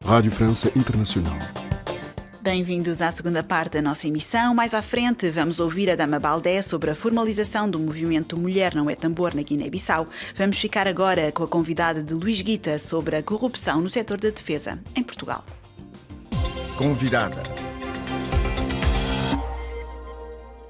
Rádio França Internacional. Bem-vindos à segunda parte da nossa emissão. Mais à frente, vamos ouvir a Dama Baldé sobre a formalização do movimento Mulher Não é Tambor na Guiné-Bissau. Vamos ficar agora com a convidada de Luís Guita sobre a corrupção no setor da defesa, em Portugal. Convidada.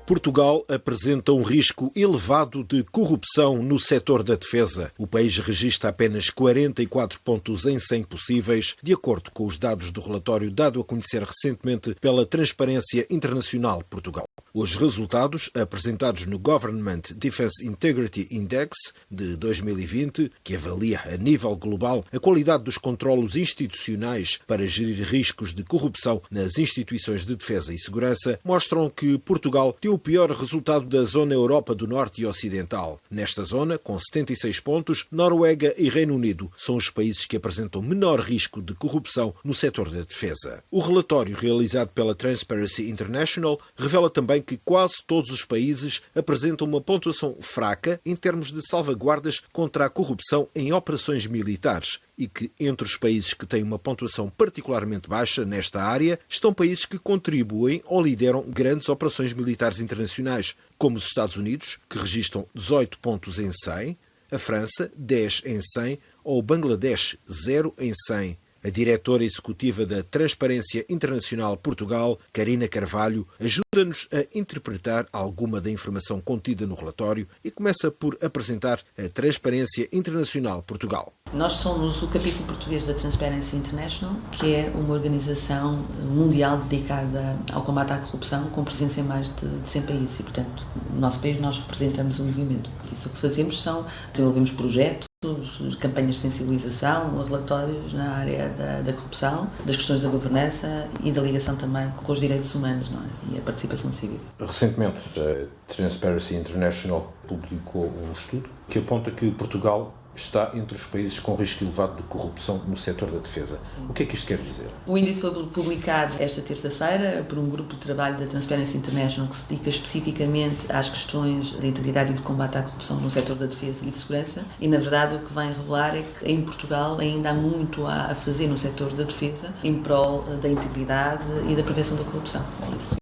Portugal apresenta um risco elevado de corrupção no setor da defesa. O país registra apenas 44 pontos em 100 possíveis, de acordo com os dados do relatório dado a conhecer recentemente pela Transparência Internacional Portugal. Os resultados, apresentados no Government Defense Integrity Index de 2020, que avalia a nível global a qualidade dos controlos institucionais para gerir riscos de corrupção nas instituições de defesa e segurança, mostram que Portugal tem o pior resultado da zona Europa do Norte e Ocidental. Nesta zona, com 76 pontos, Noruega e Reino Unido são os países que apresentam menor risco de corrupção no setor da defesa. O relatório realizado pela Transparency International revela também que quase todos os países apresentam uma pontuação fraca em termos de salvaguardas contra a corrupção em operações militares e que, entre os países que têm uma pontuação particularmente baixa nesta área, estão países que contribuem ou lideram grandes operações militares internacionais, como os Estados Unidos, que registram 18 pontos em 100, a França, 10 em 100, ou o Bangladesh, 0 em 100. A diretora executiva da Transparência Internacional Portugal, Karina Carvalho, ajuda-nos a interpretar alguma da informação contida no relatório e começa por apresentar a Transparência Internacional Portugal. Nós somos o capítulo português da Transparency International, que é uma organização mundial dedicada ao combate à corrupção, com presença em mais de 100 países e, portanto, no nosso país nós representamos o movimento. Isso o que fazemos desenvolvemos projetos, campanhas de sensibilização, relatórios na área da corrupção, das questões da governança e da ligação também com os direitos humanos, não é? E a participação civil. Recentemente, a Transparency International publicou um estudo que aponta que Portugal está entre os países com risco elevado de corrupção no setor da defesa. Sim. O que é que isto quer dizer? O índice foi publicado esta terça-feira por um grupo de trabalho da Transparency International que se dedica especificamente às questões de integridade e de combate à corrupção no setor da defesa e de segurança e, na verdade, o que vem revelar é que em Portugal ainda há muito a fazer no setor da defesa em prol da integridade e da prevenção da corrupção. É isso.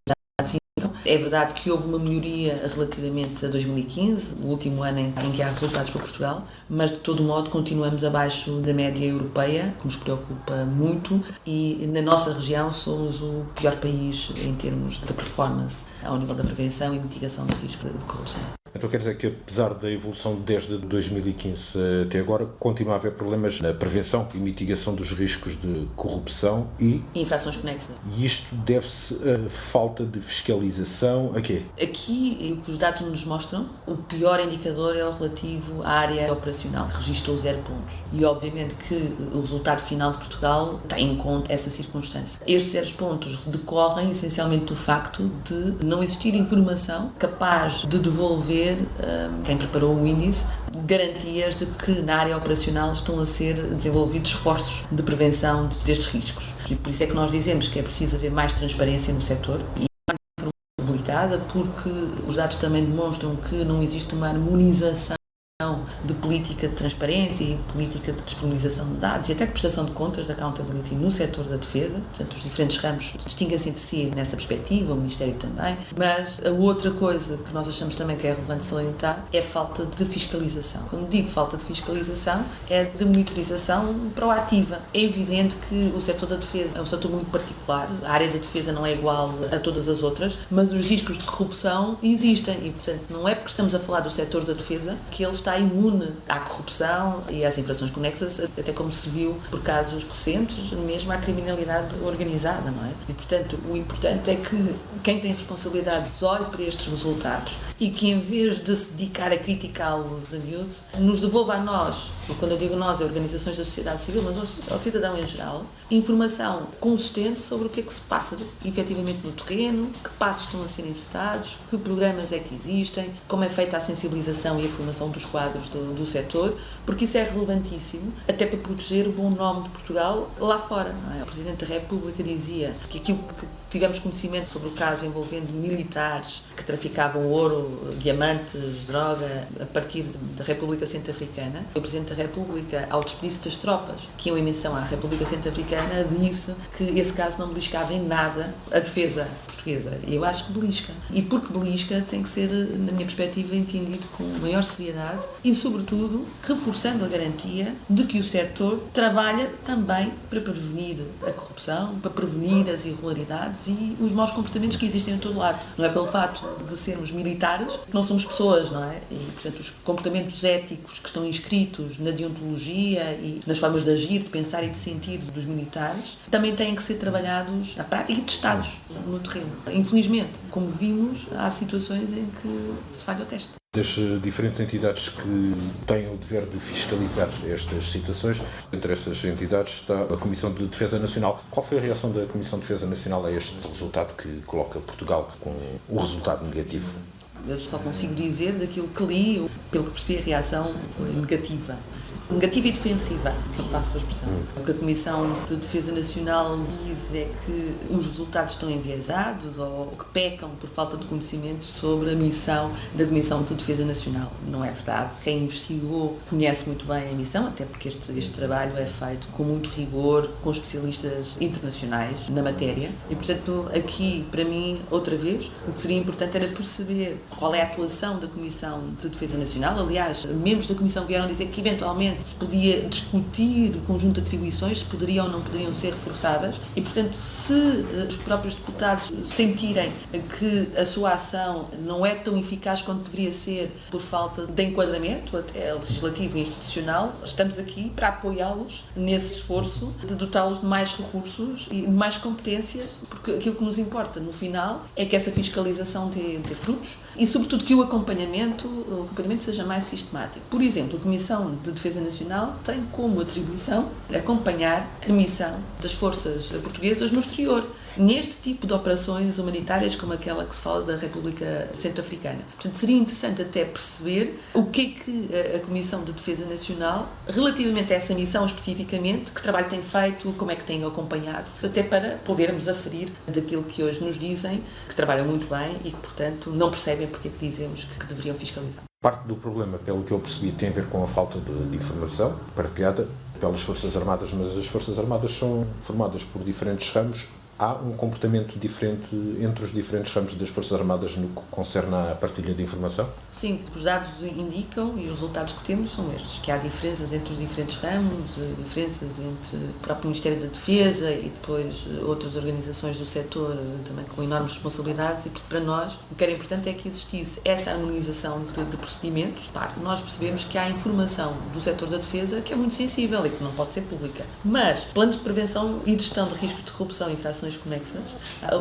É verdade que houve uma melhoria relativamente a 2015, o último ano em que há resultados para Portugal, mas de todo modo continuamos abaixo da média europeia, que nos preocupa muito, e na nossa região somos o pior país em termos de performance ao nível da prevenção e mitigação do risco de corrupção. Então quer dizer que, apesar da evolução desde 2015 até agora, continua a haver problemas na prevenção e mitigação dos riscos de corrupção e infrações conexas. E isto deve-se a falta de fiscalização a quê? Aqui, o que os dados nos mostram, o pior indicador é o relativo à área operacional, que registrou 0 pontos. E, obviamente, que o resultado final de Portugal tem em conta essa circunstância. Estes 0 pontos decorrem, essencialmente, do facto de não existir informação capaz de devolver quem preparou o índice, garantias de que na área operacional estão a ser desenvolvidos esforços de prevenção destes riscos. E por isso é que nós dizemos que é preciso haver mais transparência no setor e mais informação publicada, porque os dados também demonstram que não existe uma harmonização de política de transparência e política de disponibilização de dados e até de prestação de contas, de accountability no setor da defesa. Portanto, os diferentes ramos distinguem-se entre si nessa perspectiva, o Ministério também. Mas a outra coisa que nós achamos também que é relevante salientar é a falta de fiscalização. Quando digo falta de fiscalização, é de monitorização proativa. É evidente que o setor da defesa é um setor muito particular, a área da defesa não é igual a todas as outras, mas os riscos de corrupção existem e, portanto, não é porque estamos a falar do setor da defesa que ele está imune à corrupção e às infrações conexas, até como se viu por casos recentes, mesmo à criminalidade organizada, não é? E, portanto, o importante é que quem tem responsabilidades olhe para estes resultados e que, em vez de se dedicar a criticá-los a miúdo, nos devolva a nós, e quando eu digo nós, é organizações da sociedade civil, mas ao cidadão em geral, informação consistente sobre o que é que se passa efetivamente no terreno, que passos estão a ser encetados, que programas é que existem, como é feita a sensibilização e a formação dos quadros do setor, porque isso é relevantíssimo, até para proteger o bom nome de Portugal lá fora. Não é? O Presidente da República dizia que aquilo que tivemos conhecimento sobre o caso envolvendo militares que traficavam ouro, diamantes, droga, a partir da República Centro-Africana. O Presidente da República, ao despedir-se das tropas que iam em missão à República Centro-Africana, disse que esse caso não beliscava em nada a defesa portuguesa. E eu acho que belisca. E porque belisca, tem que ser, na minha perspectiva, entendido com maior seriedade e, sobretudo, reforçando a garantia de que o setor trabalha também para prevenir a corrupção, para prevenir as irregularidades e os maus comportamentos que existem em todo lado. Não é pelo fato de sermos militares que não somos pessoas, não é? E, portanto, os comportamentos éticos que estão inscritos na deontologia e nas formas de agir, de pensar e de sentir dos militares também têm que ser trabalhados na prática e testados no terreno. Infelizmente, como vimos, há situações em que se falha o teste. Das diferentes entidades que têm o dever de fiscalizar estas situações, entre essas entidades está a Comissão de Defesa Nacional. Qual foi a reação da Comissão de Defesa Nacional a este resultado que coloca Portugal com o resultado negativo? Eu só consigo dizer daquilo que li, pelo que percebi, a reação foi negativa. Negativa e defensiva, não passo a expressão. O que a Comissão de Defesa Nacional diz é que os resultados estão enviesados ou que pecam por falta de conhecimento sobre a missão da Comissão de Defesa Nacional. Não é verdade. Quem investigou conhece muito bem a missão, até porque este trabalho é feito com muito rigor, com especialistas internacionais na matéria. E, portanto, aqui, para mim, outra vez, o que seria importante era perceber qual é a atuação da Comissão de Defesa Nacional. Aliás, membros da Comissão vieram dizer que, eventualmente, se podia discutir o conjunto de atribuições, se poderiam ou não poderiam ser reforçadas e, portanto, se os próprios deputados sentirem que a sua ação não é tão eficaz quanto deveria ser por falta de enquadramento, até legislativo e institucional, estamos aqui para apoiá-los nesse esforço de dotá-los de mais recursos e de mais competências, porque aquilo que nos importa, no final, é que essa fiscalização dê frutos e, sobretudo, que o acompanhamento seja mais sistemático. Por exemplo, a Comissão de Defesa Nacional tem como atribuição acompanhar a missão das forças portuguesas no exterior, neste tipo de operações humanitárias como aquela que se fala da República Centro-Africana. Portanto, seria interessante até perceber o que é que a Comissão de Defesa Nacional, relativamente a essa missão especificamente, que trabalho tem feito, como é que tem acompanhado, até para podermos aferir daquilo que hoje nos dizem, que trabalham muito bem e que, portanto, não percebem porque é que dizemos que deveriam fiscalizar. Parte do problema, pelo que eu percebi, tem a ver com a falta de informação partilhada pelas Forças Armadas, mas as Forças Armadas são formadas por diferentes ramos. Há um comportamento diferente entre os diferentes ramos das Forças Armadas no que concerne à partilha de informação? Sim, os dados indicam e os resultados que temos são estes, que há diferenças entre os diferentes ramos, diferenças entre o próprio Ministério da Defesa e depois outras organizações do setor também com enormes responsabilidades e para nós o que era importante é que existisse essa harmonização de procedimentos. Claro, nós percebemos que há informação do setor da defesa que é muito sensível e que não pode ser pública, mas planos de prevenção e de gestão de riscos de corrupção e infrações conexas,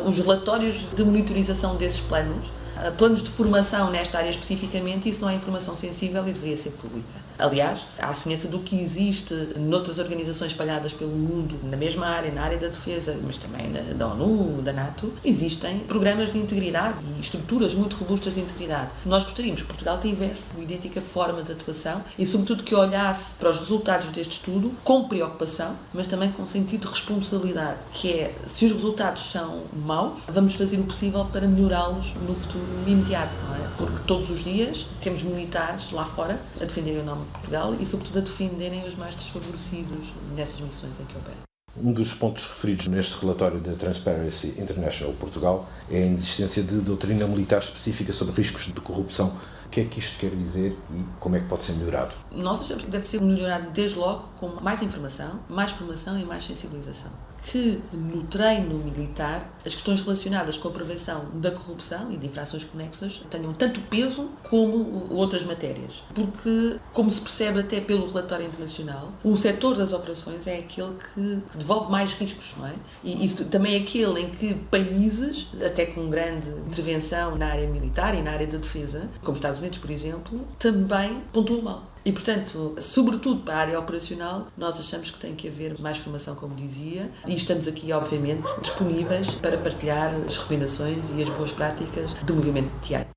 os relatórios de monitorização desses planos, planos de formação nesta área especificamente, isso não é informação sensível e deveria ser pública. Aliás, à semelhança do que existe noutras organizações espalhadas pelo mundo, na mesma área, na área da defesa, mas também da ONU, da NATO, existem programas de integridade e estruturas muito robustas de integridade. Nós gostaríamos que Portugal tivesse uma idêntica forma de atuação e, sobretudo, que olhasse para os resultados deste estudo com preocupação, mas também com sentido de responsabilidade, que é, se os resultados são maus, vamos fazer o possível para melhorá-los no futuro imediato, não é? Porque todos os dias temos militares lá fora a defenderem o nome de Portugal e, sobretudo, a defenderem os mais desfavorecidos nessas missões em que operam. Um dos pontos referidos neste relatório da Transparency International Portugal é a inexistência de doutrina militar específica sobre riscos de corrupção. O que é que isto quer dizer e como é que pode ser melhorado? Nós achamos que deve ser melhorado desde logo com mais informação, mais formação e mais sensibilização. Que no treino militar as questões relacionadas com a prevenção da corrupção e de infrações conexas tenham tanto peso como outras matérias. Porque, como se percebe até pelo relatório internacional, o setor das operações é aquele que devolve mais riscos, não é? E isso também é aquele em que países, até com grande intervenção na área militar e na área da defesa, como Estados Unidos, por exemplo, também pontuam mal. E, portanto, sobretudo para a área operacional, nós achamos que tem que haver mais formação, como dizia, e estamos aqui, obviamente, disponíveis para partilhar as recomendações e as boas práticas do movimento de TI.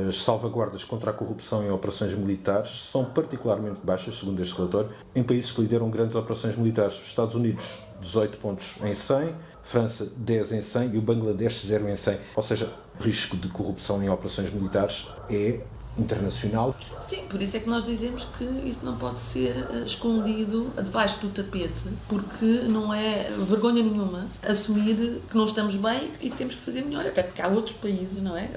As salvaguardas contra a corrupção em operações militares são particularmente baixas, segundo este relatório, em países que lideram grandes operações militares. Os Estados Unidos, 18 pontos em 100, França, 10 em 100 e o Bangladesh, 0 em 100. Ou seja, o risco de corrupção em operações militares é internacional. Sim, por isso é que nós dizemos que isso não pode ser escondido debaixo do tapete, porque não é vergonha nenhuma assumir que não estamos bem e que temos que fazer melhor, até porque há outros países, não é?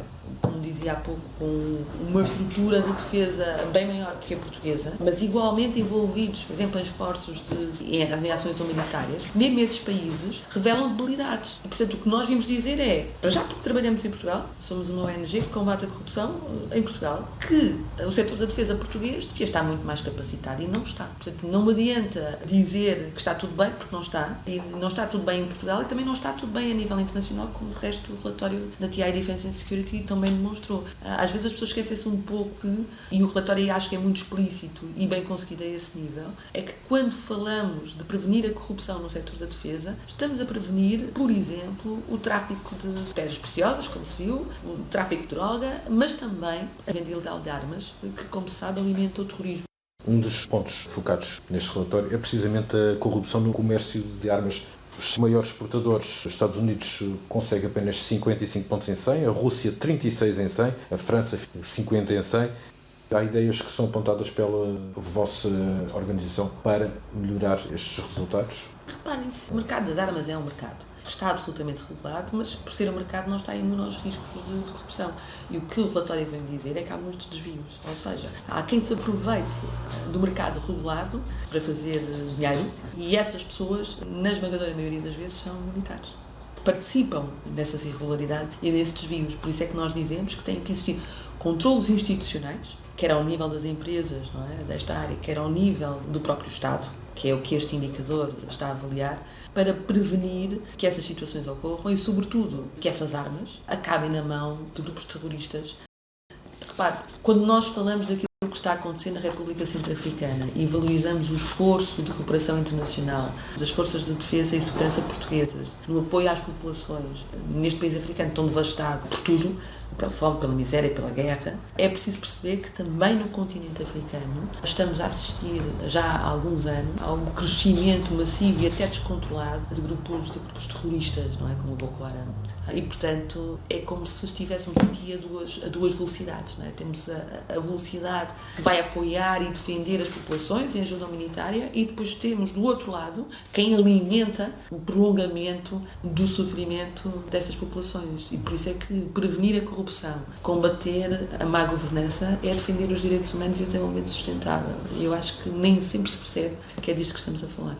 Como dizia há pouco, com uma estrutura de defesa bem maior que a portuguesa, mas igualmente envolvidos, por exemplo, em esforços em ações humanitárias. Mesmo esses países revelam debilidades. E, portanto, o que nós vimos dizer é, para já porque trabalhamos em Portugal, somos uma ONG que combate a corrupção em Portugal, que o setor da defesa português devia estar muito mais capacitado e não está. Portanto, não me adianta dizer que está tudo bem, porque não está. E não está tudo bem em Portugal e também não está tudo bem a nível internacional, como o resto do relatório da TI Defence and Security também demonstrou. Às vezes as pessoas esquecem-se um pouco que, e o relatório acho que é muito explícito e bem conseguido a esse nível, é que quando falamos de prevenir a corrupção no setor da defesa, estamos a prevenir, por exemplo, o tráfico de pedras preciosas, como se viu, o tráfico de droga, mas também a venda ilegal de armas, que, como se sabe, alimenta o terrorismo. Um dos pontos focados neste relatório é precisamente a corrupção no comércio de armas. Os maiores exportadores, os Estados Unidos consegue apenas 55 pontos em 100, a Rússia 36 em 100, a França 50 em 100. Há ideias que são apontadas pela vossa organização para melhorar estes resultados? Reparem-se, o mercado das armas é um mercado que está absolutamente regulado, mas por ser um mercado não está imune aos riscos de corrupção. E o que o relatório vem dizer é que há muitos desvios. Ou seja, há quem se aproveite do mercado regulado para fazer dinheiro e essas pessoas, na esmagadora maioria das vezes, são militares. Participam nessas irregularidades e nesses desvios. Por isso é que nós dizemos que tem que existir controlos institucionais, quer ao nível das empresas, não é, desta área, quer ao nível do próprio Estado, que é o que este indicador está a avaliar, para prevenir que essas situações ocorram e, sobretudo, que essas armas acabem na mão de grupos terroristas. Repare, quando nós falamos daquilo que está a acontecer na República Centro-Africana e valorizamos o esforço de cooperação internacional das forças de defesa e segurança portuguesas no apoio às populações neste país africano tão devastado por tudo, pela fome, pela miséria, pela guerra, é preciso perceber que também no continente africano estamos a assistir já há alguns anos a um crescimento massivo e até descontrolado de grupos terroristas, não é, como o Boko Haram. E, portanto, é como se estivéssemos aqui a duas velocidades. Não é? Temos a velocidade que vai apoiar e defender as populações em ajuda humanitária e depois temos, do outro lado, quem alimenta o prolongamento do sofrimento dessas populações. E por isso é que prevenir a corrupção, combater a má governança, é defender os direitos humanos e o desenvolvimento sustentável. E eu acho que nem sempre se percebe que é disto que estamos a falar.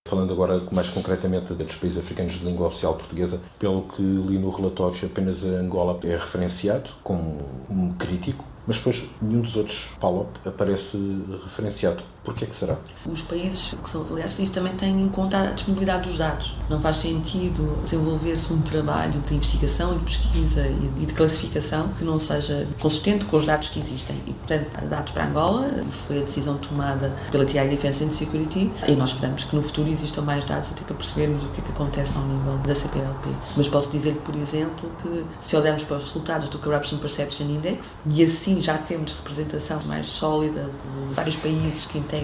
Falando agora mais concretamente dos países africanos de língua oficial portuguesa, pelo que li no relatório, apenas a Angola é referenciado como um crítico, mas depois nenhum dos outros PALOP aparece referenciado. Por que é que será? Os países que são avaliados, isso também tem em conta a disponibilidade dos dados. Não faz sentido desenvolver-se um trabalho de investigação e de pesquisa e de classificação que não seja consistente com os dados que existem. E, portanto, há dados para Angola, foi a decisão tomada pela TI Defence and Security, e nós esperamos que no futuro existam mais dados até para percebermos o que é que acontece ao nível da CPLP. Mas posso dizer, por exemplo, que se olharmos para os resultados do Corruption Perception Index, e assim já temos representação mais sólida de vários países que integram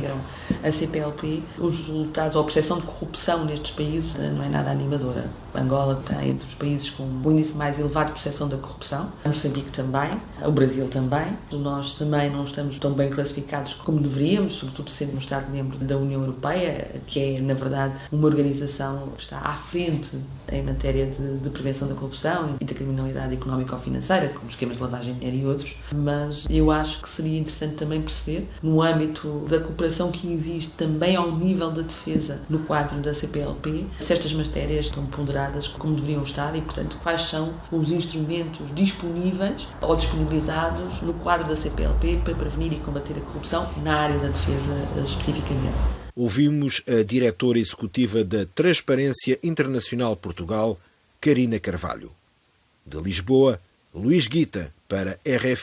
a CPLP, os resultados, ou a percepção de corrupção nestes países não é nada animadora. Angola está entre os países com o índice mais elevado de percepção da corrupção, Moçambique também, o Brasil também. Nós também não estamos tão bem classificados como deveríamos, sobretudo sendo um Estado-membro da União Europeia, que é, na verdade, uma organização que está à frente em matéria de prevenção da corrupção e da criminalidade económica ou financeira, como esquemas de lavagem de dinheiro e outros. Mas eu acho que seria interessante também perceber, no âmbito da cooperação que existe também ao nível da defesa no quadro da CPLP, se estas matérias estão ponderadas como deveriam estar e, portanto, quais são os instrumentos disponíveis ou disponibilizados no quadro da CPLP para prevenir e combater a corrupção na área da defesa especificamente. Ouvimos a diretora executiva da Transparência Internacional Portugal, Carina Carvalho. De Lisboa, Luís Guita, para RFI.